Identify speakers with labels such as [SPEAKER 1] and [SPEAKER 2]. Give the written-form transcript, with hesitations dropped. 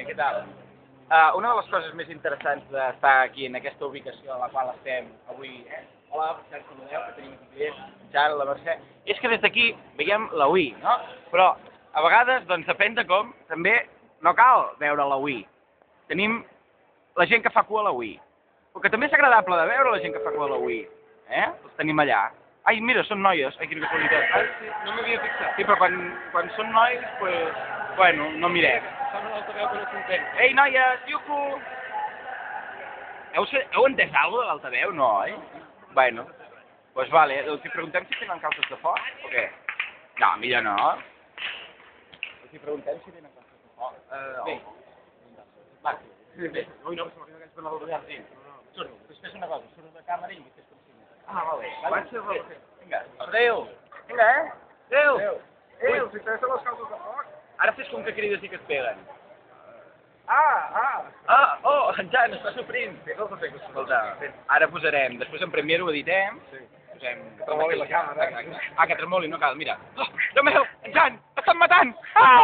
[SPEAKER 1] Què tal? Una de les coses més interessants d'estar aquí en aquesta ubicació a la qual estem avui, hola, per cert, saludeu, que tenim aquí en Jan, la Mercè, és que des d'aquí veiem la UI, no? Però a vegades, doncs, depèn de com, també no cal veure la UI. Tenim la gent que fa cua a la UI. Però que també és agradable de veure la gent que fa cua a la UI. Els tenim allà. Ai, mira, són noies. Ai, quina casualitat. Ai, sí, no m'havia fixat. Sí, però quan són nois, pues, bueno, no mirem.
[SPEAKER 2] Sona l'altaveu que no s'entén.
[SPEAKER 1] Ei, noies, iucu! Heu entès alguna de l'altaveu? No, oi? Bueno, pues vale. Els preguntem si tenen calces de foc o què? No, millor no. Els preguntem si tenen calces de foc.
[SPEAKER 2] Bé.
[SPEAKER 1] Va, bé. Ui, no, se m'ha quedat per la roda de surt, fes una cosa, surt de càmera i fes com si... Ah, va bé. Vinga, adéu. Vinga, Adéu.
[SPEAKER 2] Adéu, si t'agreixen les calces de foc.
[SPEAKER 1] Ara fes com que crides i que et peguen.
[SPEAKER 2] Ah,
[SPEAKER 1] En Jan, està sofrint.
[SPEAKER 2] Fes els efectes.
[SPEAKER 1] Escolta, ara posarem, després en Premiere ho editem.
[SPEAKER 2] Sí.
[SPEAKER 1] Posem...
[SPEAKER 2] Que tremoli la càmera.
[SPEAKER 1] Que tremoli, no cal, mira. Oh, Déu meu, en Jan, m'estan matant! Ah!